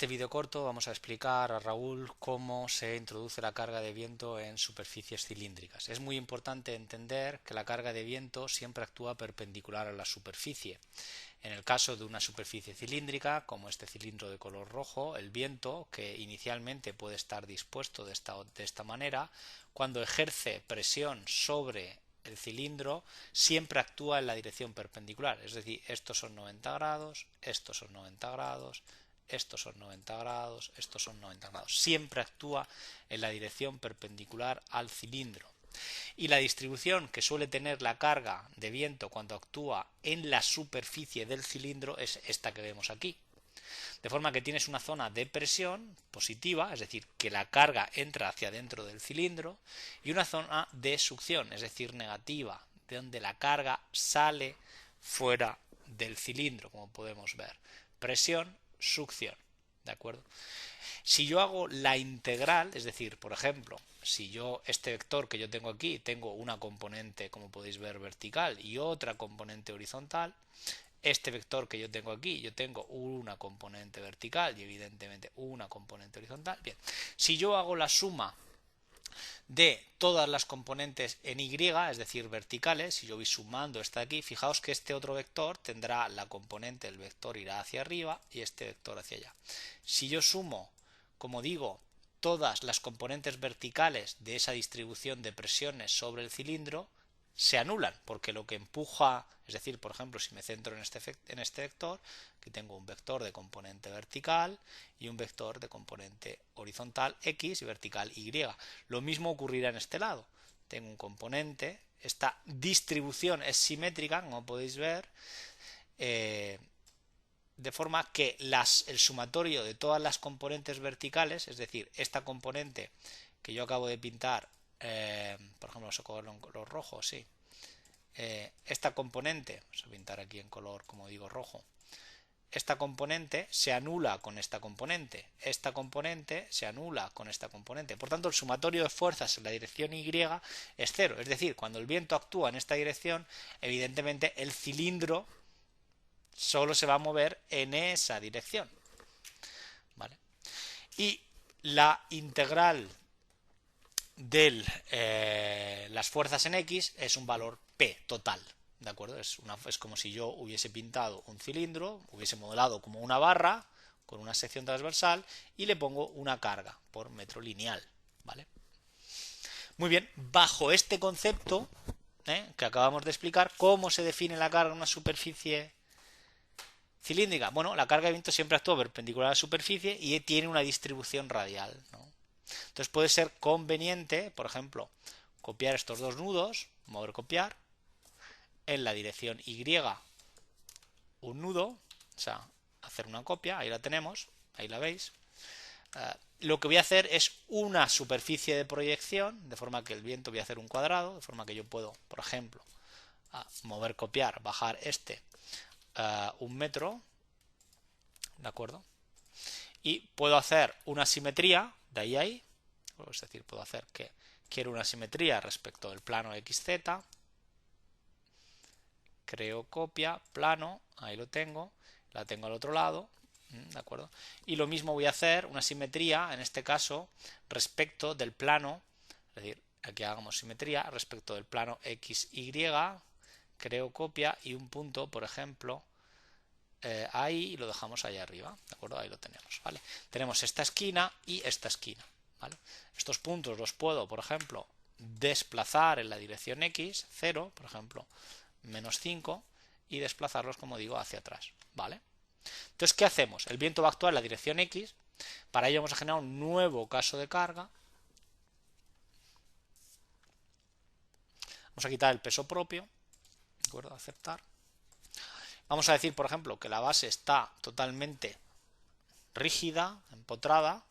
este vídeo corto vamos a explicar a Raúl cómo se introduce la carga de viento en superficies cilíndricas. Es muy importante entender que la carga de viento siempre actúa perpendicular a la superficie. En el caso de una superficie cilíndrica, como este cilindro de color rojo, el viento, que inicialmente puede estar dispuesto de esta manera, cuando ejerce presión sobre el cilindro, siempre actúa en la dirección perpendicular. Es decir, estos son 90 grados, estos son 90 grados, estos son 90 grados, estos son 90 grados. Siempre actúa en la dirección perpendicular al cilindro. Y la distribución que suele tener la carga de viento cuando actúa en la superficie del cilindro es esta que vemos aquí. De forma que tienes una zona de presión positiva, es decir, que la carga entra hacia dentro del cilindro, y una zona de succión, es decir, negativa, de donde la carga sale fuera del cilindro, como podemos ver. Presión, succión, ¿de acuerdo? Si yo hago la integral, es decir, por ejemplo, si yo este vector que yo tengo aquí, tengo una componente, como podéis ver, vertical y otra componente horizontal, este vector que yo tengo aquí, yo tengo una componente vertical y evidentemente una componente horizontal. Bien, si yo hago la suma de todas las componentes en Y, es decir, verticales, si yo voy sumando esta de aquí, fijaos que este otro vector tendrá la componente, el vector irá hacia arriba y este vector hacia allá. Si yo sumo, como digo, todas las componentes verticales de esa distribución de presiones sobre el cilindro, se anulan, porque lo que empuja, es decir, por ejemplo, si me centro en este vector, aquí tengo un vector de componente vertical y un vector de componente horizontal X y vertical Y. Lo mismo ocurrirá en este lado. Tengo un componente, esta distribución es simétrica, como podéis ver, de forma que el sumatorio de todas las componentes verticales, es decir, esta componente que yo acabo de pintar, por ejemplo, vamos a cogerlo en color rojo, sí. Esta componente, vamos a pintar aquí en color, como digo, rojo. Esta componente se anula con esta componente. Esta componente se anula con esta componente. Por tanto, el sumatorio de fuerzas en la dirección Y es cero. Es decir, cuando el viento actúa en esta dirección, evidentemente el cilindro solo se va a mover en esa dirección. ¿Vale? Y la integral de las fuerzas en X es un valor P total, ¿de acuerdo? Es como si yo hubiese pintado un cilindro, hubiese modelado como una barra con una sección transversal y le pongo una carga por metro lineal, ¿vale? Muy bien, bajo este concepto que acabamos de explicar, ¿cómo se define la carga en una superficie cilíndrica? Bueno, la carga de viento siempre actúa perpendicular a la superficie y tiene una distribución radial, ¿no? Entonces puede ser conveniente, por ejemplo, copiar estos dos nudos, mover copiar, en la dirección Y un nudo, o sea, hacer una copia, ahí la tenemos, ahí la veis. Lo que voy a hacer es una superficie de proyección, de forma que el viento voy a hacer un cuadrado, de forma que yo puedo, por ejemplo, mover copiar, bajar un metro, ¿de acuerdo? Y puedo hacer una simetría de ahí a ahí, es decir, puedo hacer que quiero una simetría respecto del plano XZ, creo copia, plano, ahí lo tengo, la tengo al otro lado, ¿de acuerdo? Y lo mismo voy a hacer una simetría, en este caso, respecto del plano, es decir, aquí hagamos simetría respecto del plano XY, creo copia y un punto, por ejemplo, ahí, y lo dejamos ahí arriba, ¿de acuerdo? Ahí lo tenemos, ¿vale? Tenemos esta esquina y esta esquina, ¿vale? Estos puntos los puedo, por ejemplo, desplazar en la dirección X, 0, por ejemplo, menos 5, y desplazarlos, como digo, hacia atrás, ¿vale? Entonces, ¿qué hacemos? El viento va a actuar en la dirección X, para ello vamos a generar un nuevo caso de carga. Vamos a quitar el peso propio, ¿de acuerdo? Aceptar. Vamos a decir, por ejemplo, que la base está totalmente rígida, empotrada,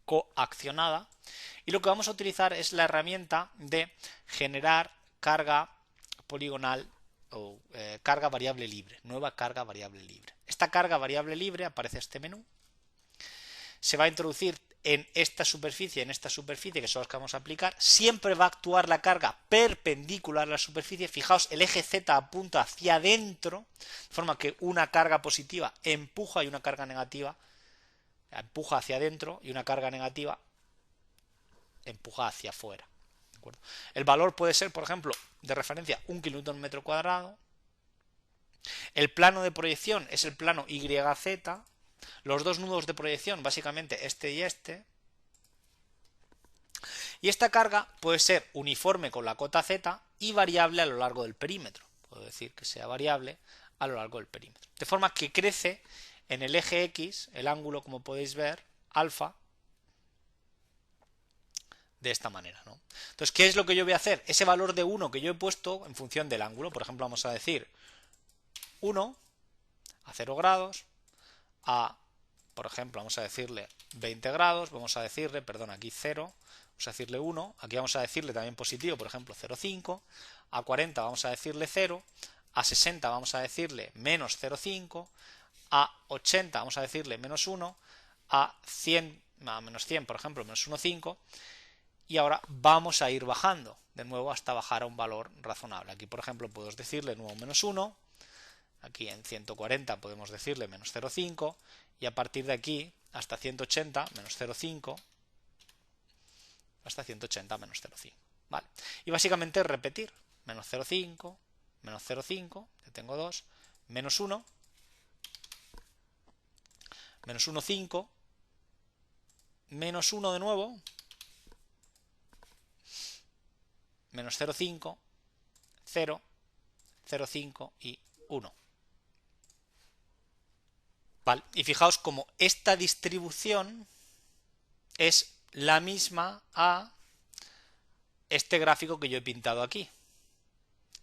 coaccionada, y lo que vamos a utilizar es la herramienta de generar carga poligonal o carga variable libre, nueva carga variable libre. Esta carga variable libre, aparece este menú, se va a introducir en esta superficie, que son las que vamos a aplicar, siempre va a actuar la carga perpendicular a la superficie. Fijaos, el eje Z apunta hacia adentro, de forma que una carga positiva empuja y una carga negativa empuja hacia adentro y una carga negativa empuja hacia afuera. ¿De acuerdo? El valor puede ser, por ejemplo, de referencia 1 kN metro cuadrado. El plano de proyección es el plano YZ. Los dos nudos de proyección, básicamente este y este. Y esta carga puede ser uniforme con la cota Z y variable a lo largo del perímetro. Puedo decir que sea variable a lo largo del perímetro. De forma que crece en el eje X, el ángulo, como podéis ver, alfa, de esta manera, ¿no? Entonces, ¿qué es lo que yo voy a hacer? Ese valor de 1 que yo he puesto en función del ángulo, por ejemplo, vamos a decir 1 a 0 grados, a, por ejemplo, vamos a decirle 20 grados, vamos a decirle, perdón, aquí 0, vamos a decirle 1, aquí vamos a decirle también positivo, por ejemplo, 0,5, a 40 vamos a decirle 0, a 60 vamos a decirle menos 0,5, a 80 vamos a decirle menos 1, a 100, a menos 100, por ejemplo, menos 1,5, y ahora vamos a ir bajando de nuevo hasta bajar a un valor razonable. Aquí, por ejemplo, puedo decirle de nuevo menos 1, aquí en 140 podemos decirle menos 0,5, y a partir de aquí hasta 180 menos 0,5, hasta 180 menos 0,5. ¿Vale? Y básicamente repetir menos 0,5, menos 0,5, que tengo 2, menos 1, menos 1,5, menos 1 de nuevo, menos 0,5, 0, 0,5 y 1. Vale, y fijaos como esta distribución es la misma a este gráfico que yo he pintado aquí.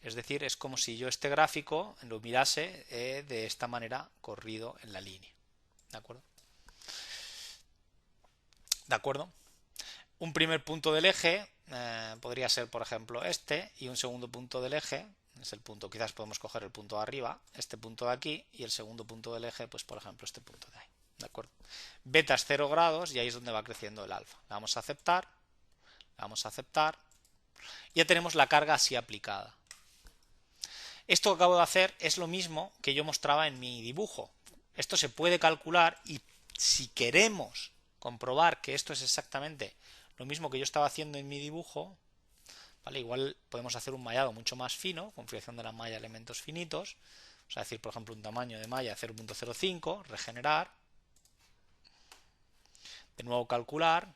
Es decir, es como si yo este gráfico lo mirase de esta manera corrido en la línea. ¿De acuerdo? ¿De acuerdo? Un primer punto del eje podría ser, por ejemplo, este, y un segundo punto del eje es el punto, quizás podemos coger el punto de arriba, este punto de aquí, y el segundo punto del eje, pues por ejemplo, este punto de ahí. ¿De acuerdo? Beta es 0 grados y ahí es donde va creciendo el alfa. Le vamos a aceptar, le vamos a aceptar. Ya tenemos la carga así aplicada. Esto que acabo de hacer es lo mismo que yo mostraba en mi dibujo. Esto se puede calcular y si queremos comprobar que esto es exactamente lo mismo que yo estaba haciendo en mi dibujo, ¿vale? Igual podemos hacer un mallado mucho más fino, configuración de la malla a elementos finitos, vamos a decir por ejemplo un tamaño de malla 0.05, regenerar, de nuevo calcular,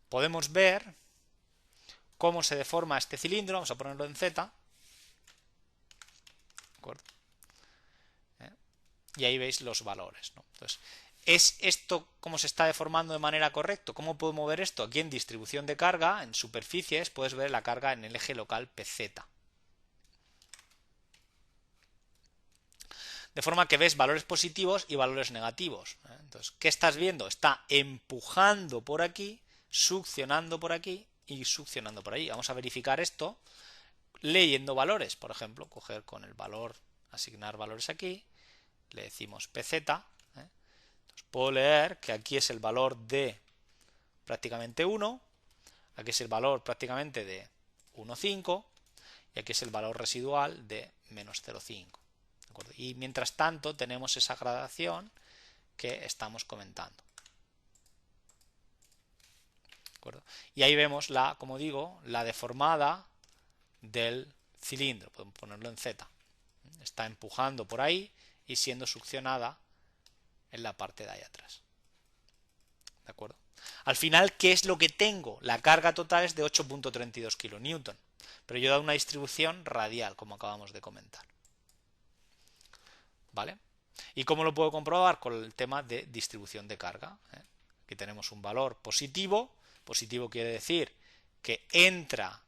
podemos ver cómo se deforma este cilindro, vamos a ponerlo en Z, ¿de acuerdo? Y ahí veis los valores, ¿no? Entonces, ¿es esto cómo se está deformando de manera correcta? ¿Cómo puedo mover esto? Aquí en distribución de carga, en superficies, puedes ver la carga en el eje local PZ. De forma que ves valores positivos y valores negativos. Entonces, ¿qué estás viendo? Está empujando por aquí, succionando por aquí y succionando por ahí. Vamos a verificar esto leyendo valores. Por ejemplo, coger con el valor, asignar valores aquí, le decimos PZ. Entonces, puedo leer que aquí es el valor de prácticamente 1, aquí es el valor prácticamente de 1,5 y aquí es el valor residual de menos 0,5. Y mientras tanto tenemos esa gradación que estamos comentando. ¿De acuerdo? Y ahí vemos la, como digo, la deformada del cilindro. Podemos ponerlo en Z. Está empujando por ahí y siendo succionada en la parte de ahí atrás. ¿De acuerdo? Al final, ¿qué es lo que tengo? La carga total es de 8.32 kN, pero yo he dado una distribución radial, como acabamos de comentar. ¿Vale? ¿Y cómo lo puedo comprobar? Con el tema de distribución de carga. Aquí tenemos un valor positivo. Positivo quiere decir que entra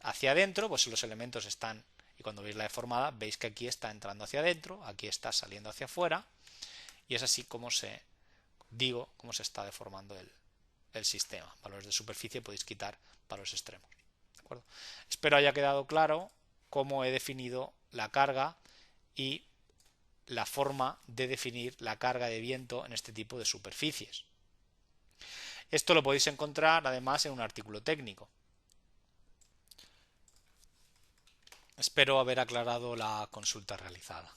hacia adentro, pues los elementos están, y cuando veis la deformada, veis que aquí está entrando hacia adentro, aquí está saliendo hacia afuera, y es así como cómo se está deformando el sistema. Valores de superficie podéis quitar valores extremos. ¿De acuerdo? Espero haya quedado claro cómo he definido la carga y la forma de definir la carga de viento en este tipo de superficies. Esto lo podéis encontrar además en un artículo técnico. Espero haber aclarado la consulta realizada.